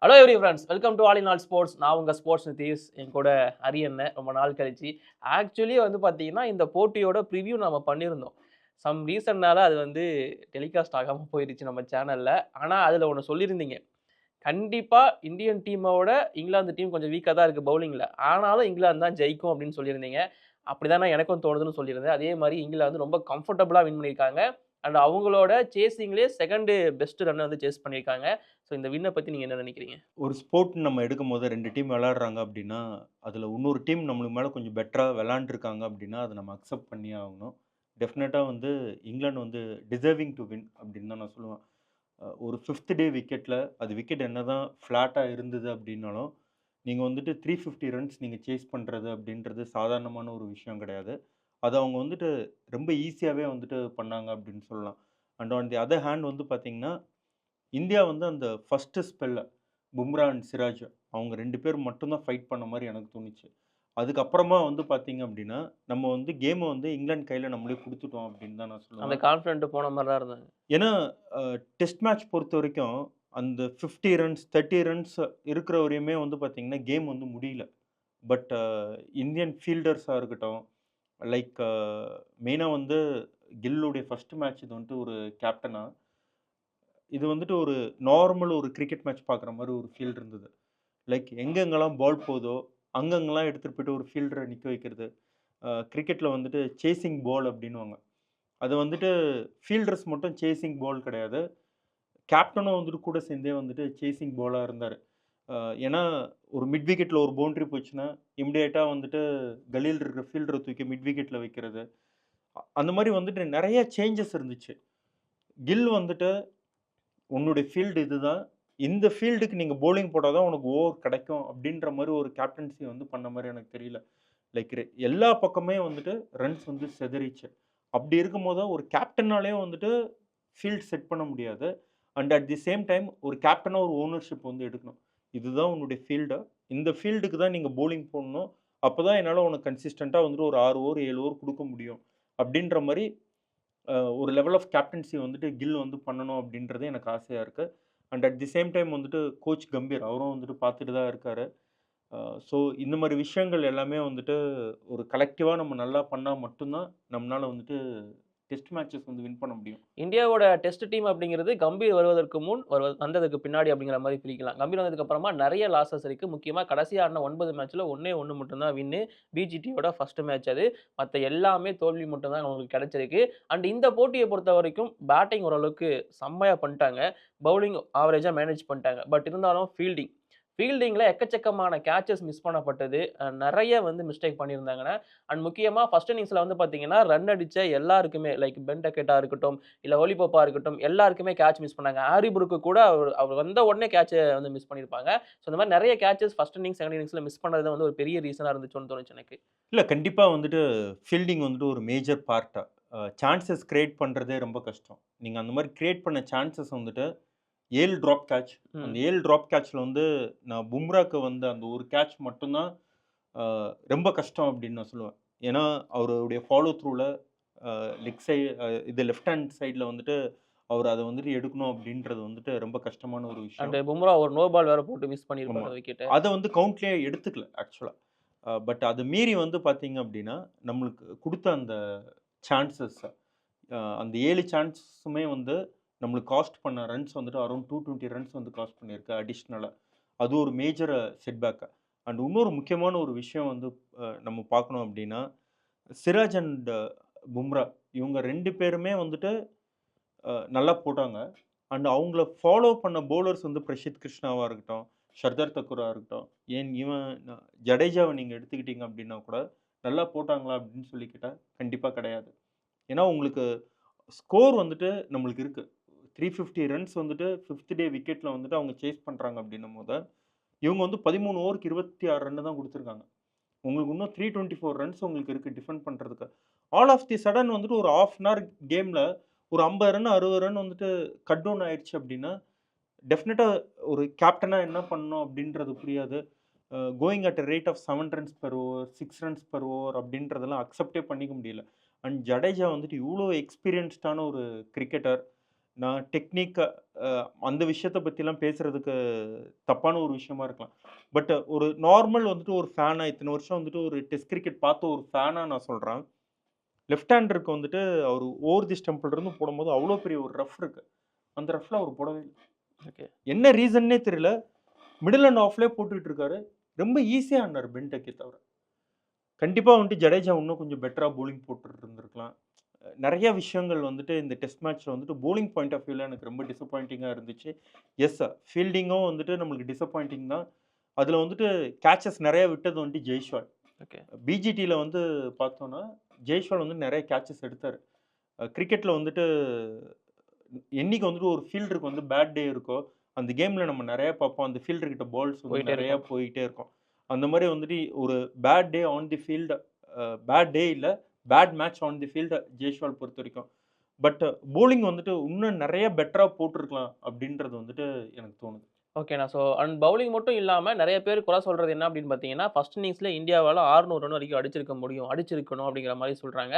Hello every friends, welcome to all in all sports. நான் உங்கள் sports Nitish. என் கூட அரியண்ணன் ரொம்ப நாள் கழிச்சு. ஆக்சுவலி பார்த்தீங்கன்னா, இந்த போட்டியோட ப்ரிவ்யூ நம்ம பண்ணியிருந்தோம். சம் ரீசன்னால அது டெலிகாஸ்ட் ஆகாம போயிருச்சு நம்ம சேனல்ல. ஆனா, அதில ஒண்ணு சொல்லியிருந்தீங்க. கண்டிப்பா இந்தியன் டீமோட இங்கிலாந்து டீம் கொஞ்சம் வீக்கா தான் இருக்கு பவுலிங்ல. ஆனாலும் இங்கிலாந்து தான் ஜெயிக்கும் அப்படின்னு சொல்லியிருந்தீங்க. அப்படிதானே எனக்கும் தோணுதுன்னு சொல்லியிருந்தேன். அதே மாரி இங்கிலாந்து ரொம்ப கம்ஃபர்டபுளா வின் பண்ணியிருக்காங்க. அண்ட் அவங்களோட சேசிங்லயே 2 பெஸ்ட் ரன்ன சேஸ் பண்ணியிருக்காங்க. ஸோ இந்த வின்ன பத்தி நீங்க என்ன நினைக்கிறீங்க? ஒரு ஸ்போர்ட்ன்னு நம்ம எடுக்கும்போது 2 டீம் விளையாடுறாங்க அப்டின்னா, அதுல இன்னொரு டீம் நம்மளுக்கு மேல கொஞ்சம் பெட்டரா விளையாண்டுருக்காங்க அப்டின்னா, அத நம்ம அக்செப்ட் பண்ணியே ஆகணும். டெஃபினட்டா இங்கிலாந்து டிசர்விங் டூ வின் அப்டின்னு தான் நான் சொல்லுவேன். ஒரு 5த் டே விக்கெட்ல அது விக்கெட் என்னதான் ஃப்ளாட்டா இருந்தது அப்டின்னாலும், நீங்க 350 ரன்ஸ் நீங்க சேஸ் பண்றது அப்டின்றது சாதாரணமான ஒரு விஷயம் கிடையாது. அத அவங்க ரொம்ப ஈஸியாவே பண்ணாங்க அப்டின்னு சொல்லலாம். And on the other hand பார்த்தீங்கன்னா, இந்தியா அந்த ஃபர்ஸ்ட் ஸ்பெல்ல பும்ரா அண்ட் சிராஜ் அவங்க 2 பேர் மட்டும் தான் ஃபைட் பண்ண மாரி எனக்கு தோணுச்சு. அதுக்கப்புறமா பார்த்தீங்க அப்டின்னா, நம்ம கேம இங்கிலாந்து கையில நம்மளே குடுத்துட்டோம் அப்டின்னு தான் நான் அந்த சொல்லுவேன். கான்ஃபிடென்ட் போன மாரி தான் இருந்தாங்க. ஏன்னா, அ டெஸ்ட் மேட்ச் பொறுத்தவரைக்கும் அந்த 50 ரன்ஸ், 30 ரன்ஸ் இருக்கிற வரையுமே பார்த்தீங்கன்னா, கேம் முடியல. பட் இந்தியன் ஃபீல்டர்ஸா இருக்கட்டும், லைக் மெயினா கில்லுடைய ஃபர்ஸ்ட் மேட்ச் இது ஒரு கேப்டனா இது ஒரு நார்மல் ஒரு கிரிக்கெட் மேட்ச் பார்க்குற மாரி ஒரு ஃபீல் இருந்தது. லைக் எங்கெங்கலாம் பால் போதோ, அங்கங்கலாம் எடுத்துட்டு போயிட்டு ஒரு ஃபீல்டர நிக்க வைக்கிறது. கிரிக்கெட்ல சேசிங் பால் அப்டின்னுவாங்க. அது ஃபீல்டர்ஸ் மட்டும் சேசிங் பால் கிடையாது. கேப்டனும் கூட சேர்ந்தே சேசிங் பாலா இருந்தாரு. அ ஏன்னா, ஒரு மிட் விக்கெட்ல ஒரு பவுண்டரி போச்சுன்னா, இமிடியேட்டா கலில இருக்கிற ஃபீல்டர தூக்கி மிட் விக்கெட்ல வைக்கிறது. அந்த மாரி நெறைய சேஞ்சஸ் இருந்துச்சு. கில் உன்னுடைய ஃபீல்டு இதுதான். இந்த ஃபீல்டுக்கு நீங்க பவுலிங் போட்டா தான் உனக்கு ஓவர் கிடைக்கும் அப்டின்ற மாரி ஒரு கேப்டன்சி பண்ண மாரி எனக்கு தெரியல. லைக் எல்லா பக்கமே ரன்ஸ் சிதறிச்சு. அப்டி இருக்கும்போது ஒரு கேப்டனாலயும் ஃபீல்ட் செட் பண்ண முடியாது. And at the same time ஒரு கேப்டனா ஒரு ஓனர்ஷிப் எடுக்கணும். இதுதான் உன்னுடைய ஃபீல்டு. இந்த ஃபீல்டுக்கு தான் நீங்க பவுலிங் போடணும். அப்பதான் என்னால உனக்கு கன்சிஸ்டன்ட்டா ஒரு 6 ஓவர், 7 ஓவர் குடுக்க முடியும். அப்டின்ற மாரி ஒரு லெவல் ஆஃப் கேப்டன்சி கில் பண்ணணும் அப்படின்றது எனக்கு ஆசையா இருக்கு. And at the same time coach Gambhir அவரும் பார்த்துட்டு தான் இருக்காரு. அ ஸோ இந்த மாரி விஷயங்கள் எல்லாமே ஒரு கலெக்டிவா நம்ம நல்லா பண்ணா மட்டும் தான் நம்மனால டெஸ்ட் மேட்சஸ் வின் பண்ண முடியும். இந்தியாவோட டெஸ்ட் டீம் அப்படிங்கிறது கம்பீர் வருவதற்கு முன், வந்ததுக்கு பின்னாடி அப்படிங்கிற மாரி பிரிக்கலாம். கம்பீர் வந்ததுக்கு அப்புறமா நெறைய லாஸஸ் இருக்கு. முக்கியமா கடைசியா ஆடுன 9 மேட்ச்ல 1 மட்டும் தான் வின்னு. பிஜிடியோட ஃபர்ஸ்ட் மேட்ச் அது. மத்த எல்லாமே தோல்வி மட்டும் தான் அவங்களுக்கு கிடைச்சிருக்கு. அண்ட் இந்த போட்டிய பொறுத்தவரைக்கும் பேட்டிங் ஓரளவுக்கு செம்மையா பண்ணிட்டாங்க. பவுலிங் ஆவரேஜா மேனேஜ் பண்ணிட்டாங்க. பட் இருந்தாலும் ஃபீல்டிங்ல எக்கச்சக்கமான கேட்சஸ் மிஸ் பண்ணப்பட்டது. நெறைய மிஸ்டேக் பண்ணியிருந்தாங்கங்க. அண்ட் முக்கியமா ஃபர்ஸ்ட் இன்னிங்ஸ்ல பார்த்தீங்கன்னா, ரன் அடிச்ச எல்லாருக்குமே லைக் பென் டக்கெட்டா இருக்கட்டும், இல்ல ஓலி போப்பா இருக்கட்டும், எல்லாருக்குமே கேட்ச் மிஸ் பண்ணாங்க. ஆரி புரூக்கு கூட அவர் அவர் வந்த உடனே கேட்ச மிஸ் பண்ணியிருப்பாங்க. ஸோ இந்த மாரி நெறைய கேட்சஸ் ஃபர்ஸ்ட் இன்னிங்ஸ், செகண்ட் இன்னிங்ஸ்ல மிஸ் பண்ணது ஒரு பெரிய ரீசனா இருந்துச்சோன்னு தோணுச்சு எனக்கு. இல்ல கண்டிப்பா ஃபீல்டிங் ஒரு மேஜர் பார்ட்டா. சான்ஸஸ் கிரியேட் பண்றதே ரொம்ப கஷ்டம். நீங்க அந்த மாரி கிரியேட் பண்ண சான்ஸஸ் 7 ட்ராப் கேட்ச். அந்த ம். 7 ட்ராப் கேட்ச்ல நான் பும்ராக்கு அந்த ஒரு கேட்ச் மட்டும் தான் அ ரொம்ப கஷ்டம் அப்படின்னு நான் சொல்லுவேன். ஏன்னா, அவருடைய ஃபாலோ த்ரூல லெக் சை இது லெஃப்ட் ஹேண்ட் சைட்ல அவரு அத எடுக்கணும் அப்படின்றது ரொம்ப கஷ்டமான ஒரு அண்ட் விஷயம். பும்ரா ஒரு நோ பால் வேற போட்டு மிஸ் ஆமா. பண்ணியிருப்பாரு விக்கெட்ட. அத கவுண்ட்லயே எடுத்துக்கல ஆக்சுவலா. பட் அத மீறி பார்த்தீங்க அப்படின்னா, நம்மளுக்கு குடுத்த அந்த சான்ஸஸ் அந்த 7 சான்ஸஸுமே நம்மளுக்கு காஸ்ட் பண்ண ரன்ஸ் அரவுண்ட் 220 ரன்ஸ் காஸ்ட் பண்ணியிருக்கு அடிஷனலா. அது ஒரு மேஜர் செட்பேக். அண்ட் இன்னொரு முக்கியமான ஒரு விஷயம் நம்ம பார்க்கணும் அப்படின்னா, சிராஜ் அண்ட் பும்ரா இவங்க 2 பேருமே நல்லா போட்டாங்க. அண்ட் அவங்கள ஃபாலோ பண்ண பவுலர்ஸ் பிரசித் கிருஷ்ணாவா இருக்கட்டும், ஷர்தார் தக்கூரா இருக்கட்டும், ஏன் இவன் ஜடேஜாவ நீங்க எடுத்துக்கிட்டீங்க அப்படின்னா கூட, நல்லா போட்டாங்களா அப்படின்னு சொல்லி கேட்டா, கண்டிப்பா கிடையாது. ஏன்னா உங்களுக்கு ஸ்கோர் நம்மளுக்கு இருக்கு. 350 ரன்ஸ் 5த் டே விக்கெட்ல அவங்க சேஸ் பண்றாங்க அப்படின்னும்போது, இவங்க 13 ஓவருக்கு 26 ரன் தான் குடுத்துருக்காங்க. உங்களுக்கு இன்னும் 324 ரன்ஸ் உங்களுக்கு இருக்கு டிஃபெண்ட் பண்றதுக்கு. ஆல் ஆஃப் தி சடன் ஒரு 1/2 அன் ஹவர் கேம்ல ஒரு 50 ரன், 60 ரன் கட் டவுன் ஆயிடுச்சு அப்டின்னா, டெஃபினட்டா ஒரு கேப்டனா என்ன பண்ணணும் அப்டின்றது புரியாது. Going at a rate of 7 runs per over, 6 runs per over அப்டின்றதெல்லாம் அக்செப்டே பண்ணிக்க முடியல. அண்ட் ஜடேஜா இவ்ளோ எக்ஸ்பீரியன்ஸ்டான ஒரு கிரிக்கெட்டர். நான் டெக்னிக் அந்த விஷயத்த பத்திலாம் பேசுறதுக்கு தப்பான ஒரு விஷயமா இருக்கலாம். பட் ஒரு நார்மல் வந்துட்டு ஒரு ஃபேனா இத்தன வருஷம் வந்துட்டு ஒரு டெஸ்ட் கிரிக்கெட் பார்த்த ஒரு ஃபேனா நான் சொல்றேன். லெஃப்ட் ஹேண்டருக்கு வந்துட்டு அவரு ஓவர் தி ஸ்டம்பில் இருந்து போடும்போது அவ்ளோ பெரிய ஒரு ரஃப் இருக்கு. அந்த ரஃப்ல அவரு போடவே இல்ல. ஓகே. என்ன ரீசன்னே தெரியல. மிடில் அண்ட் ஆஃப்லயே போட்டுட்டு இருக்காரு. ரொம்ப ஈஸியா ஆடுனாரு பென்டெக்கே தவிர. கண்டிப்பா வந்துட்டு ஜடேஜா இன்னும் கொஞ்சம் பெட்டரா பவுலிங் போட்டுட்டு இருந்திருக்கலாம். நெறைய விஷயங்கள் வந்துட்டு இந்த டெஸ்ட் மேட்ச்ல வந்துட்டு பவுலிங் பாயிண்ட் ஆஃப் வியூல எனக்கு ரொம்ப டிசப்பாயிண்டிங்கா இருந்துச்சு. எஸ் ஃபீல்டிங்கும் வந்துட்டு நம்மளுக்கு டிசப்பாயிண்டிங் தான். அதுல வந்துட்டு கேட்சஸ் நெறைய விட்டது வந்துட்டு ஜெய்ஸ்வால். ஓகே. பிஜிடில வந்து பார்த்தோம்னா, ஜெய்ஸ்வால் வந்து நெறைய கேட்சஸ் எடுத்தாரு. கிரிக்கெட்ல வந்துட்டு என்னைக்கு வந்துட்டு ஒரு ஃபீல்டருக்கு வந்து பேட் டே இருக்கோ, அந்த கேம்ல நம்ம நெறைய பார்ப்போம். அந்த ஃபீல்டர் கிட்ட பால்ஸ் வந்து போயிட்டே நெறைய இருக்கும். போயிட்டே இருக்கும். அந்த மாரி வந்துட்டு ஒரு bad day on the field bad day இல்ல, bad match on the field Jaiswal பொறுத்தவரைக்கும். பட் பவுலிங் வந்துட்டு இன்னும் நெறைய பெட்டரா போட்டுருக்கலாம் அப்டின்றது வந்துட்டு எனக்கு தோணுது. ஓகேண்ணா. அண்ட் பவுலிங் மட்டும் இல்லாம நெறைய பேர் குறை சொல்றது என்ன அப்படின்னு பார்த்தீங்கன்னா, ஃபர்ஸ்ட் இன்னிங்ஸ்ல இந்தியாவால 600 ரன் வரைக்கும் அடிச்சிருக்க முடியும். அடிச்சிருக்கணும் அப்படிங்கிற மாரி சொல்றாங்க.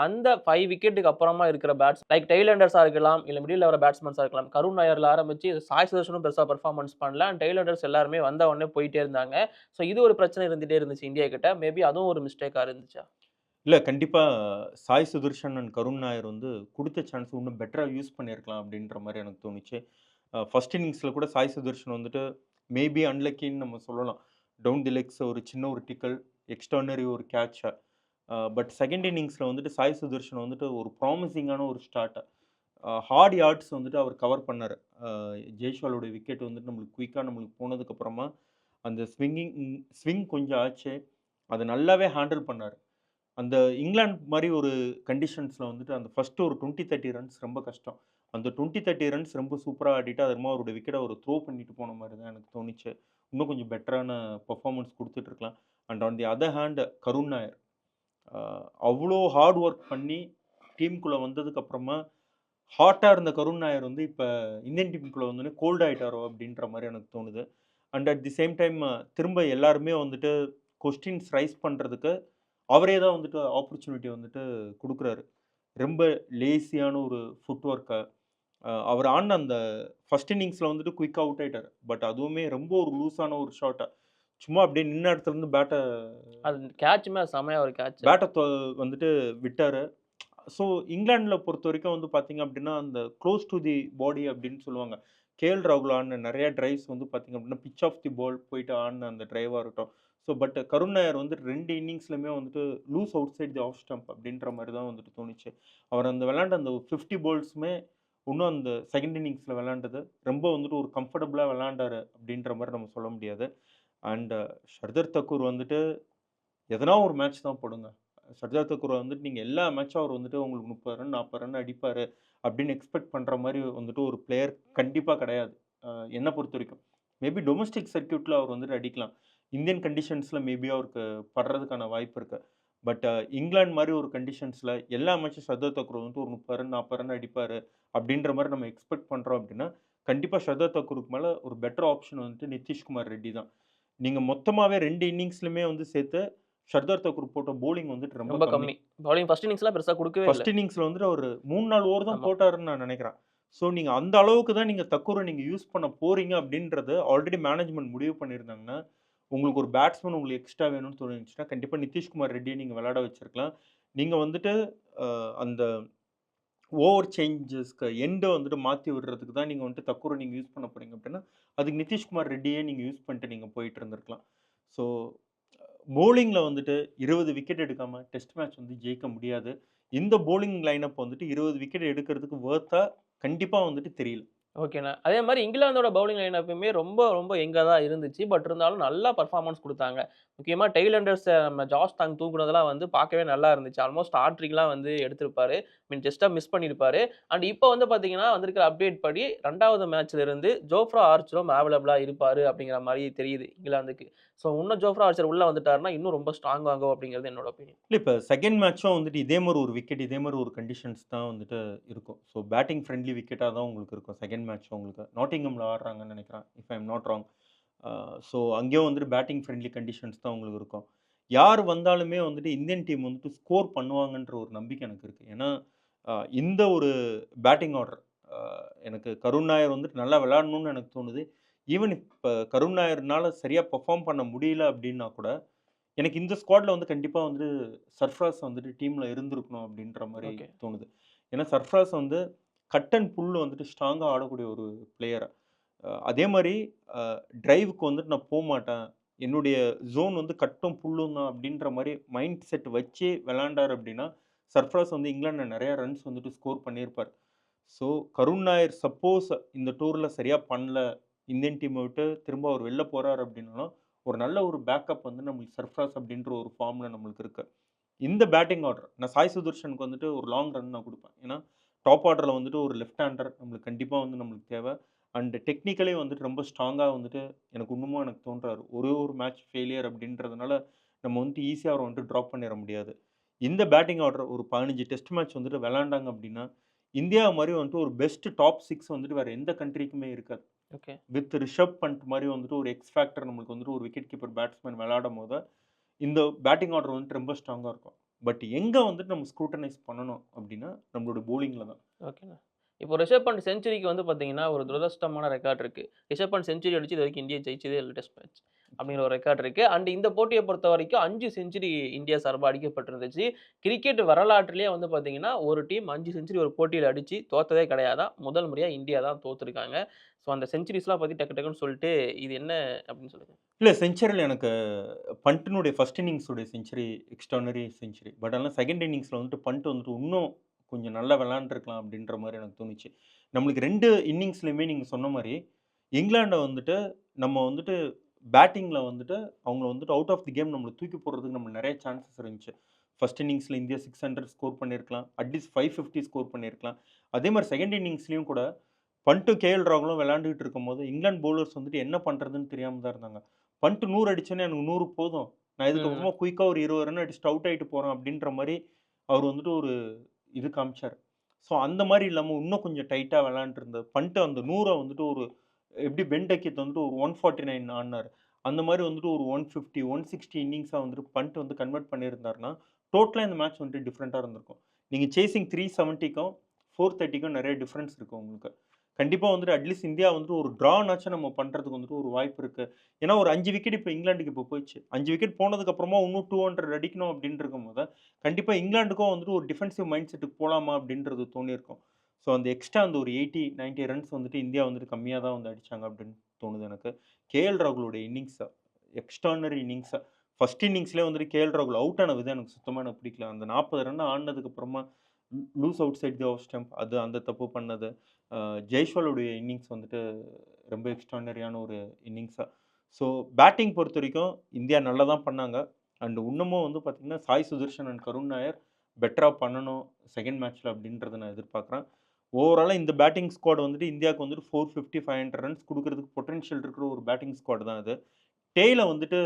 அந்த 5 விக்கெட்டுக்கு அப்புறமா இருக்கிற லைக் டெயில் எண்டர்ஸா இருக்கலாம், இல்ல மிடில்ல வர பேட்ஸ்மேன்ஸா இருக்கலாம். கருண் நாயர்ல ஆரம்பிச்சு சாய் சுதர்ஷனும் பெருசா பெர்ஃபார்மன்ஸ் பண்ணல. அண்ட் டெயில் எண்டர்ஸ் எல்லாருமே வந்த உடனே போயிட்டே இருந்தாங்க. இது ஒரு பிரச்சனை இருந்துட்டே இருந்துச்சு இந்தியா கிட்ட. மேபி அதுவும் ஒரு மிஸ்டேக்கா இருந்துச்சா? இல்ல கண்டிப்பா சாய் சுதர்ஷன் அண்ட் கருண் நாயர் வந்து குடுத்த சான்ஸ் இன்னும் பெட்டரா யூஸ் பண்ணியிருக்கலாம் அப்டின்ற மாரி எனக்கு தோணுச்சு. ஃபர்ஸ்ட் இன்னிங்ஸ்ல கூட சாய் சுதர்ஷன் வந்துட்டு மேபி அன்லக்கின்னு நம்ம சொல்லலாம். டவுன் தி லெக்ஸ் ஒரு சின்ன ஒரு டிக்கல், எக்ஸ்ட்ரார்டினரி ஒரு கேட்ச். பட் செகண்ட் இன்னிங்ஸ்ல வந்துட்டு சாய் சுதர்ஷன் வந்துட்டு ஒரு ப்ராமிசிங்கான ஒரு ஸ்டார்ட். ஹார்ட் யார்ட்ஸ் வந்துட்டு அவர் கவர் பண்ணாரு. ஜெய்ஸ்வாலோட விக்கெட் வந்துட்டு நம்மளுக்கு குயிக்கா நம்மளுக்கு போனதுக்கப்புறமா, அந்த ஸ்விங் கொஞ்சம் ஆச்சு. அத நல்லாவே ஹேண்டில் பண்ணாரு. அந்த இங்கிலாந்து மாரி ஒரு கண்டிஷன்ஸ்ல வந்துட்டு அந்த ஃபர்ஸ்ட் ஒரு 20, 30 ரன்ஸ் ரொம்ப கஷ்டம். அந்த 20, 30 ரன்ஸ் ரொம்ப சூப்பரா ஆடிட்டு, அது என்னமோ அவரோட விக்கெட்ட அவரு த்ரோ பண்ணிட்டு போன மாரி தான் எனக்கு தோணுச்சு. இன்னும் கொஞ்சம் பெட்டரான பெர்ஃபார்மன்ஸ் குடுத்துட்டுருக்கலாம். And on the other hand Karun Nair. அ அவ்ளோ ஹார்ட் ஒர்க் பண்ணி டீமுக்குள்ள வந்ததுக்கு அப்புறமா, ஹாட்டா இருந்த கருண் நாயர் வந்து இப்ப இந்தியன் டீமுக்குள்ள வந்தோனே கோல்ட் ஆயிட்டாரோ! அப்டின்ற மாரி எனக்கு தோணுது. And at the same time திரும்ப எல்லாருமே வந்துட்டு கொஸ்டின்ஸ் ரைஸ் பண்றதுக்கு அவரே தான் வந்துட்டு ஆப்பர்ச்சுனிட்டி வந்துட்டு குடுக்குறாரு. ரொம்ப லேசியான ஒரு ஃபுட் ஒர்க்க அவர் ஆடுன அந்த ஃபர்ஸ்ட் இன்னிங்ஸ்ல வந்துட்டு குயிக்கா அவுட் ஆயிட்டாரு. பட் அதுவுமே ரொம்ப ஒரு லூஸான ஒரு ஷாட்ட. சும்மா அப்படியே நின்ன இடத்துல இருந்து அது கேட்சுமே செமையா ஒரு கேட்ச் அது. பேட்ட வந்துட்டு விட்டாரு. ஸோ இங்கிலாந்துல பொறுத்தவரைக்கும் வந்து பார்த்தீங்க அப்படின்னா, அந்த க்ளோஸ் டூ தி பாடி அப்படின்னு சொல்லுவாங்க. கேஎல் ராகுல் ஆடுன நெறைய டிரைவ்ஸ் வந்து பார்த்தீங்க அப்படின்னா, பிட்ச் ஆஃப் தி பால் போயிட்டு ஆடுன அந்த டிரைவா இருக்கட்டும். ஸோ பட் கருண் நாயர் வந்து 2 இன்னிங்ஸ்லயுமே வந்துட்டு loose out side the of stump அப்படின்ற மாரி தான் வந்துட்டு தோணுச்சு. அவர் அந்த விளையாண்ட அந்த 50 பால்ஸுமே இன்னும் அந்த செகண்ட் இன்னிங்ஸ்ல விளையாண்டது ரொம்ப வந்துட்டு ஒரு கம்ஃபர்டபுளா விளையாண்டாரு அப்படின்ற மாரி நம்ம சொல்ல முடியாது. அண்ட் ஷர்தர் தக்கூர் வந்துட்டு எதனா ஒரு மேட்ச் தான் போடுங்க. சர்தார் தக்கூர வந்துட்டு நீங்க எல்லா மேட்சும் அவர் வந்துட்டு உங்களுக்கு 30 ரன், 40 ரன் அடிப்பாரு அப்படின்னு எக்ஸ்பெக்ட் பண்ற மாரி வந்துட்டு ஒரு பிளேயர் கண்டிப்பா கிடையாது. என்ன பொறுத்தவரைக்கும். மேபி டொமஸ்டிக் சர்க்யூட்ல அவர் வந்துட்டு அடிக்கலாம். இந்தியன் கண்டிஷன்ஸ்ல மேபி அவருக்கு படுறதுக்கான வாய்ப்பு இருக்கு. பட் இங்கிலாந்து மாரி ஒரு கண்டிஷன்ஸ்ல எல்லா மேட்சும் சர்தார் தக்கூர் வந்துட்டு ஒரு 30 ரன், 40 ரன் அடிப்பாரு அப்படின்ற மாரி நம்ம எக்ஸ்பெக்ட் பண்றோம் அப்படின்னா, கண்டிப்பா ஷர்தார் தக்கூருக்கு மேல ஒரு பெட்டர் ஆப்ஷன் வந்துட்டு நிதிஷ்குமார் ரெட்டி தான். நீங்க மொத்தமாவே 2 இன்னிங்ஸ்லுமே வந்து சேர்த்து ஷர்தார் தாக்கூர் போட்ட பவுலிங் வந்துட்டு ரொம்ப ரொம்ப கம்மி. கம்மி. பவுலிங் ஃபர்ஸ்ட் இன்னிங்ஸ்லாம் பெருசா குடுக்கவே இல்ல. ஃபர்ஸ்ட் இன்னிங்ஸ்ல வந்துட்டு அவரு 3, 4 ஓவர் தான் ஆமா. போட்டாருன்னு நான் நெனைக்கிறேன். ஸோ நீங்க அந்த அளவுக்கு தான் நீங்க தக்கூர நீங்க யூஸ் பண்ண போறீங்க அப்படின்றது ஆல்ரெடி மேனேஜ்மென்ட் முடிவு பண்ணியிருந்தாங்கன்னா, உங்களுக்கு ஒரு பேட்ஸ்மேன் உங்களுக்கு எக்ஸ்ட்ரா வேணும்னு தோணுச்சுன்னா, கண்டிப்பா நிதிஷ்குமார் ரெட்டிய நீங்க விளையாட வச்சிருக்கலாம். நீங்க வந்துட்டு அந்த ஓவர் சேஞ்சஸ்க்கு எண்ட வந்துட்டு மாத்தி விடுறதுக்கு தான் நீங்க வந்துட்டு தக்கூர நீங்க யூஸ் பண்ண போறீங்க அப்படின்னா, அதுக்கு நிதிஷ்குமார் ரெட்டியே நீங்க யூஸ் பண்ணிட்டு நீங்க போயிட்டு இருந்திருக்கலாம். ஸோ பவுலிங்ல வந்துட்டு 20 விக்கெட் எடுக்காம டெஸ்ட் மேட்ச் வந்து ஜெயிக்க முடியாது. இந்த பவுலிங் லைனப் வந்துட்டு 20 விக்கெட் எடுக்கிறதுக்கு வொர்த்தா கண்டிப்பா வந்துட்டு தெரியல. ஓகேண்ணா. அதே மாரி இங்கிலாந்தோட பவுலிங் லைனப்புமே ரொம்ப யங்கா தான் இருந்துச்சு. பட் இருந்தாலும் நல்லா பெர்ஃபார்மன்ஸ் குடுத்தாங்க. முக்கியமா டெயில் எண்டர்ஸ் நம்ம ஜாஸ் டாங் தூக்குனதெல்லாம் பார்க்கவே நல்லா இருந்துச்சு. ஆல்மோஸ்ட் ஹாட்ரிக்லாம் எடுத்திருப்பாரு. ஜஸ்ட்டா மிஸ் பண்ணியிருப்பாரு. அண்ட் இப்போ பார்த்தீங்கன்னா, வந்திருக்கிற அப்டேட் படி 2வது மேட்ச்ல இருந்து ஜோஃப்ரா ஆர்ச்சரும் அவைலபிளா இருப்பாரு அப்படிங்கிற மாரி தெரியுது இங்கிலாந்துக்கு. இன்னும் ஜோஃப்ரா ஆர்ச்சர் உள்ள வந்துட்டாருன்னா, இன்னும் ரொம்ப ஸ்ட்ராங் ஆகும் அப்படிங்கிறது என்னோட ஒப்பீனியன். இல்ல இப்ப செகண்ட் மேட்ச்சும் வந்துட்டு இதே மாரி ஒரு விக்கெட், இதே மாரி ஒரு கண்டிஷன்ஸ் தான் வந்துட்டு இருக்கும். ஸோ பேட்டிங் ஃப்ரெண்ட்லி விக்கெட்டா தான் உங்களுக்கு இருக்கும். செகண்ட் மேட்ச் உங்களுக்கு. நாட்டிங்ஹாம்ல ஆடுறாங்கன்னு நெனைக்கிறேன். If I am not wrong. So அங்கேயும் வந்துட்டு பேட்டிங் ஃப்ரெண்ட்லி கண்டிஷன்ஸ் தான் உங்களுக்கு இருக்கும். யார் வந்தாலுமே வந்துட்டு இந்தியன் டீம் வந்துட்டு ஸ்கோர் பண்ணுவாங்கன்ற ஒரு நம்பிக்கை எனக்கு இருக்கு. ஏன்னா, இந்த ஒரு பேட்டிங் ஆர்டர் எனக்கு கருண் நாயர் வந்துட்டு நல்லா விளையாடணும்னு எனக்கு தோணுது. ஈவன் இப்ப கருண் நாயர்னால சரியா பெர்ஃபார்ம் பண்ண முடியல அப்டின்னா கூட, எனக்கு இந்த ஸ்குவாட்ல வந்து கண்டிப்பா வந்து சர்ஃப்ராஸ் வந்துட்டு டீம்ல இருந்திருக்கணும் அப்டின்ற மாரி ஓகே. தோணுது. ஏன்னா சர்ஃப்ராஸ் வந்து கட் அண்ட் புல் வந்துட்டு ஸ்ட்ராங்கா ஆடக்கூடிய ஒரு பிளேயர். அதே மாரி அ டிரைவ்க்கு வந்துட்டு நான் போமாட்டேன். என்னுடைய ஜோன் வந்து கட்டும், புல்லும் தான் அப்டின்ற மாரி மைண்ட் செட் வச்சு விளையாண்டாரு அப்டின்னா, சர்ஃப்ராஸ் வந்து இங்கிலாண்ட்ல நெறைய ரன்ஸ் வந்துட்டு ஸ்கோர் பண்ணியிருப்பார். ஸோ, கருண் நாயர் சப்போஸ் இந்த டூர்ல சரியா பண்ணல, இந்தியன் டீம்ம விட்டு திரும்ப அவர் வெளில போறாரு அப்டின்னாலும், ஒரு நல்ல ஒரு பேக்கப் வந்து நம்மளுக்கு சர்ஃப்ராஸ் அப்டின்ற ஒரு ஃபார்ம்ல நம்மளுக்கு இருக்கு. இந்த பேட்டிங் ஆர்டர் நான் சாய் சுதர்ஷனுக்கு வந்துட்டு ஒரு லாங் ரன் நான் குடுப்பேன். ஏன்னா, டாப் ஆர்டர்ல வந்துட்டு ஒரு லெஃப்ட் ஹேண்டர் நம்மளுக்கு கண்டிப்பா வந்து நம்மளுக்கு தேவ. அண்ட் டெக்னிக்கலி வந்துட்டு ரொம்ப ஸ்ட்ராங்கா வந்துட்டு எனக்கு இன்னமும் தோன்றாரு. ஒரே ஒரு மேட்ச் ஃபெயிலியர் அப்டின்றதுனால, நம்ம வந்துட்டு ஈஸியா அவர வந்துட்டு ட்ராப் பண்ணிற முடியாது. இந்த பேட்டிங் ஆர்டர் ஒரு 15 டெஸ்ட் மேட்ச் வந்துட்டு விளையாண்டாங்க அப்டின்னா, இந்தியா மாரி வந்துட்டு ஒரு பெஸ்ட் டாப் 6 வந்துட்டு வேற எந்த கண்ட்ரிக்குமே இருக்காது. ஓகே. வித் ரிஷப் பண்ட் மாரி வந்துட்டு ஒரு எக்ஸ் ஃபேக்டர் நம்மளுக்கு வந்துட்டு ஒரு விக்கெட் கீப்பர் பேட்ஸ்மேன் விளையாடும்போது, இந்த பேட்டிங் ஆர்டர் வந்துட்டு ரொம்ப ஸ்ட்ராங்கா இருக்கும். பட் எங்க வந்துட்டு நம்ம ஸ்க்ரூட்டனைஸ் பண்ணணும் அப்டின்னா, நம்மளோட பவுலிங்ல தான். ஓகேண்ணா. இப்போ ரிஷப் பண்ட் செஞ்சுரிக்கு வந்து பார்த்தீங்கன்னா, ஒரு துரதிர்ஷ்டமான ரெக்கார்ட் இருக்கு. ரிஷப் பண்ட் செஞ்சுரி அடிச்சு இதுவரைக்கும் இந்தியா ஜெயிச்சதே இல்ல டெஸ்ட் மேட்ச். அப்படிங்கிற ஒரு ரெக்கார்ட் இருக்கு. அண்ட் இந்த போட்டிய பொறுத்தவரைக்கும் 5 செஞ்சுரி இந்தியா சார்பா அடிக்கப்பட்டிருந்துச்சு. கிரிக்கெட் வரலாற்றிலேயே வந்து பார்த்தீங்கன்னா, ஒரு டீம் 5 செஞ்சுரி ஒரு போட்டியில அடிச்சு தோத்ததே கிடையாதாம். முதல் முறையா இந்தியா தான் தோத்துருக்காங்க. ஸோ அந்த செஞ்சுரிஸ்லாம் பத்தி டக்கு டக்குன்னு சொல்லிட்டு, இது என்ன அப்படின்னு சொல்லுங்க. இல்ல செஞ்சுரில எனக்கு பண்ட்டினுடைய ஃபர்ஸ்ட் இன்னிங்ஸ் உடைய செஞ்சுரி எக்ஸ்ட்ரார்டினரி செஞ்சுரி. பட் ஆனா செகண்ட் இன்னிங்ஸ்ல வந்துட்டு பண்ட் வந்துட்டு இன்னும் கொஞ்சம் நல்லா விளையாண்டுருக்கலாம் அப்டின்ற மாரி எனக்கு தோணுச்சு. நம்மளுக்கு 2 இன்னிங்ஸ்லயுமே நீங்க சொன்ன மாரி, இங்கிலாண்ட வந்துட்டு நம்ம வந்துட்டு பேட்டிங்ல வந்துட்டு அவங்கள வந்துட்டு அவுட் ஆஃப் தி கேம் நம்மள தூக்கி போடுறதுக்கு நம்மளுக்கு நெறைய சான்சஸ் இருந்துச்சு. ஃபர்ஸ்ட் இன்னிங்ஸ்ல இந்தியா 600 ஸ்கோர் பண்ணியிருக்கலாம். அட்லீஸ்ட் 550 ஸ்கோர் பண்ணியிருக்கலாம். அதே மாரி செகண்ட் இன்னிங்ஸ்லயும் கூட பண்ட்டும், கே.எல். ராகுலும் விளையாண்டுட்டு இருக்கும்போது, இங்கிலாந்து பவுலர்ஸ் வந்துட்டு என்ன பண்றதுன்னு தெரியாம தான் இருந்தாங்க. பண்ட் 100 அடிச்சோனே எனக்கு 100 போதும். நான் ம். இதுக்கப்புறமா குயிக்கா ஒரு 20 ரன் அடிச்சுட்டு அவுட் ஆயிட்டு போறேன் அப்டின்ற மாரி அவரு வந்துட்டு ஒரு இது காமிச்சாரு. ஸோ அந்த மாரி இல்லாம இன்னும் கொஞ்சம் டைட்டா விளையாண்டுருந்தாரு. பண்ட் அந்த 100 வந்துட்டு ஒரு எப்டி பென் டக்கெட் வந்துட்டு ஒரு 149 ஆடுனாரு. அந்த மாரி வந்துட்டு ஒரு 150, 160 இன்னிங்ஸா வந்துட்டு பண்ட் வந்து கன்வெர்ட் பண்ணியிருந்தாருன்னா, டோட்டலா இந்த மேட்ச் வந்துட்டு டிஃபரெண்ட்டா இருந்திருக்கும். நீங்க சேசிங் 370க்கும் 430க்கும் நெறைய டிஃபரன்ஸ் இருக்கு உங்களுக்கு. கண்டிப்பா வந்துட்டு அட்லீஸ்ட் இந்தியா வந்துட்டு ஒரு ட்ரானாச்சும் நம்ம பண்றதுக்கு வந்துட்டு ஒரு வாய்ப்பு இருக்கு. ஏன்னா ஒரு 5 விக்கெட் இப்ப இங்கிலாந்துக்கு இப்ப போயிடுச்சு. 5 விக்கெட் போனதுக்கு அப்புறமா இன்னும் 200 அடிக்கணும் அப்டின்னு இருக்கும்போது, கண்டிப்பா இங்கிலாந்துக்கும் வந்துட்டு ஒரு டிஃபென்சிவ் மைண்ட் செட்டுக்கு போலாமா அப்டின்றது தோணியிருக்கும். ஸோ அந்த எக்ஸ்ட்ரா அந்த ஒரு 80, 90 ரன்ஸ் வந்துட்டு இந்தியா வந்துட்டு கம்மியா தான் வந்து அடிச்சாங்க அப்டின்னு தோணுது எனக்கு. K L. ராகுலோட innings extraordinary innings. First இன்னிங்ஸ்லயே வந்துட்டு கே.எல். ராகுல் அவுட் ஆன விதம் எனக்கு சுத்தமா பிடிக்கல. அந்த 40 ரன் ஆடுனதுக்கு அப்புறமா loose out side the of stump அது அந்த தப்பு பண்ணது. அ ஜெய்ஸ்வாலுடைய இன்னிங்ஸ் வந்துட்டு ரொம்ப எக்ஸ்ட்ரார்டினரியான ஒரு இன்னிங்ஸா. ஸோ பேட்டிங் பொறுத்தவரைக்கும் இந்தியா நல்லா தான் பண்ணாங்க. அண்ட் இன்னமும் வந்து பார்த்தீங்கன்னா, சாய் சுதர்ஷன் அண்ட் கருண் நாயர் பெட்டரா பண்ணணும் செகண்ட் மேட்ச்ல அப்டின்றத நான் எதிர்பார்க்குறேன். ஓவராலா இந்த பேட்டிங் ஸ்குவாட் வந்துட்டு இந்தியாவுக்கு வந்துட்டு 450, 500 ரன்ஸ் குடுக்குறதுக்கு பொட்டன்ஷியல் இருக்கிற ஒரு பேட்டிங் ஸ்குவாட் தான் அது. டெய்ல வந்துட்டு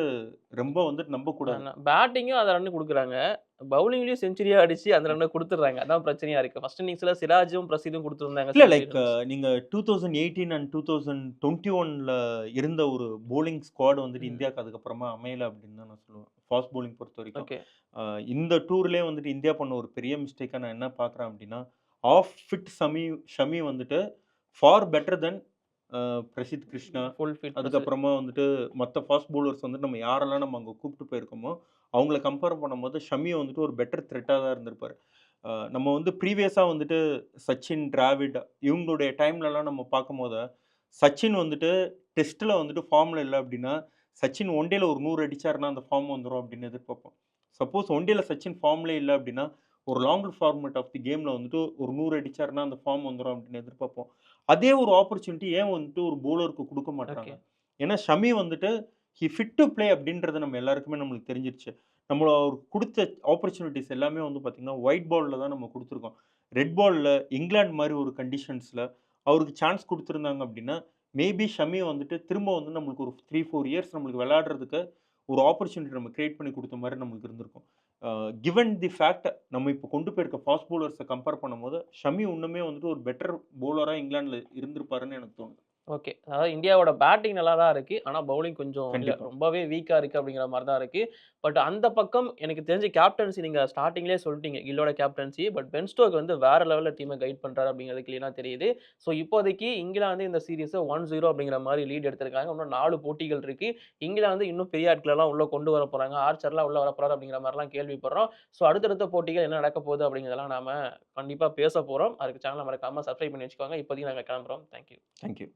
ரொம்ப வந்துட்டு நம்பக்கூடாது. ஆனா பேட்டிங்கும் அந்த ரன் குடுக்குறாங்க. பவுலிங்லயும் செஞ்சுரியா அடிச்சு அந்த ரன்ன குடுத்துடுறாங்க. அதான் பிரச்சனையா இருக்கு. ஃபர்ஸ்ட் இன்னிங்ஸ்ல சிராஜும், பிரசீதும் குடுத்திருந்தாங்க இல்ல செஞ்சுரி லைக் ரன்ஸ். நீங்க 2018 அண்ட் 2021ல இருந்த ஒரு பவுலிங் ஸ்குவாட் வந்துட்டு ம். இந்தியாவுக்கு அதுக்கப்புறமா அமையல அப்படின்னு தான் நான் சொல்லுவேன். ஃபாஸ்ட் பவுலிங் பொறுத்தவரைக்கும். ஓகே. இந்த டூர்லயே வந்துட்டு இந்தியா பண்ண ஒரு பெரிய மிஸ்டேக்கா நான் என்ன பார்க்குறேன் அப்படின்னா, ஆஃப் ஃபிட் ஷமி வந்துட்டு for better then Prasidh Krishna. Full fitness. அதுக்கப்புறமா வந்துட்டு மத்த ஃபாஸ்ட் பவுலர்ஸ் வந்துட்டு நம்ம யாரெல்லாம் நம்ம அங்க கூப்பிட்டு போயிருக்கோமோ, அவங்கள கம்பேர் பண்ணும்போது ஷமி வந்துட்டு ஒரு பெட்டர் த்ரெட்டா தான் இருந்திருப்பாரு. நம்ம வந்து ப்ரீவியஸா வந்துட்டு சச்சின், டிராவிட் இவங்களுடைய டைம்லலாம் நம்ம பார்க்கும்போது, சச்சின் வந்துட்டு டெஸ்ட்ல வந்துட்டு ஃபார்ம்ல இல்ல அப்டின்னா, சச்சின் ஒன் டேல ஒரு 100 அடிச்சாருன்னா, அந்த ஃபார்ம் வந்துரும் அப்டின்னு எதிர்பார்ப்போம். சப்போஸ் ஒன் டேல சச்சின் ஃபார்ம்லயே இல்ல அப்டின்னா, ஒரு லாங் ஃபார்மேட் ஆஃப் தி கேம்ல வந்துட்டு ஒரு 100 அடிச்சாருன்னா, அந்த ஃபார்ம் வந்துரும் அப்டின்னு எதிர்பார்ப்போம். அதே ஒரு ஆப்பர்ச்சுனிட்டி ஏன் வந்துட்டு ஒரு பவுலருக்கு குடுக்க ஓகே. மாட்றாங்க? ஏன்னா, ஷமி வந்துட்டு ஃபிட் டூ ப்ளே அப்டின்றது நம்ம எல்லாருக்குமே நம்மளுக்கு தெரிஞ்சிருச்சு. நம்மள அவருக்கு குடுத்த ஆப்பர்ச்சுனிட்டீஸ் எல்லாமே வந்து பார்த்தீங்கன்னா, ஒயிட் பால்ல தான் நம்ம குடுத்துருக்கோம். ரெட் பால்ல இங்கிலாந்து மாரி ஒரு கண்டிஷன்ஸ்ல அவருக்கு சான்ஸ் குடுத்துருந்தாங்க அப்டின்னா, மேபி ஷமி வந்துட்டு திரும்ப வந்து நம்மளுக்கு ஒரு 3, 4 இயர்ஸ் நம்மளுக்கு விளையாடுறதுக்கு ஒரு ஆப்பர்ச்சுனிட்டி நம்ம கிரியேட் பண்ணி குடுத்த மாரி நம்மளுக்கு இருந்திருக்கும். கிவன் தி ஃபேக்ட் நம்ம இப்ப கொண்டு போயிருக்க ஃபாஸ்ட் பவுலர்ஸ கம்பேர் பண்ணும்போது, ஷமி இன்னுமே வந்துட்டு ஒரு பெட்டர் பவுலரா இங்கிலாந்துல இருந்திருப்பாருன்னு எனக்கு தோணுது. ஓகே. அதாவது இந்தியாவோட பேட்டிங் நல்லா தான் இருக்கு. ஆனா பவுலிங் கொஞ்சம் இல்ல கண்டிப்பா. ரொம்பவே வீக்கா இருக்கு அப்படிங்கிற மாரி தான் இருக்கு. பட் அந்த பக்கம் எனக்கு தெரிஞ்சு கேப்டன்சி நீங்க ஸ்டார்ட்டிங்லயே சொல்ட்டீங்க. கில்லோட கேப்டன்சி. பட் பென் ஸ்டோக் வந்து வேற லெவல்ல டீம கைட் பண்றாரு அப்படிங்கிறது கிளீனா தெரியுது. ஸோ இப்போதைக்கு இங்கிலாந்து இந்த சீரிஸ 1-0 அப்படிங்கிற மாரி லீட் எடுத்திருக்காங்க. இன்னும் 4 போட்டிகள் இருக்கு. இங்கிலாந்து இன்னும் பெரிய ஆட்களெல்லாம் உள்ள கொண்டு வர போறாங்க. ஆர்ச்சர்லாம் உள்ள வரப்போறாரு அப்படிங்கிற மாரிலாம் கேள்விப்படுறோம். ஸோ அடுத்தடுத்த போட்டிகள் என்ன நடக்க போகுது அப்படிங்கிறதெல்லாம் நாம கண்டிப்பா பேச போறோம். அதுக்கு சேனல மறக்காம சப்ஸ்கிரைப் பண்ணி வச்சுக்கோங்க. இப்போதைக்கு நாங்க கிளம்புறோம். Thank you. Thank you.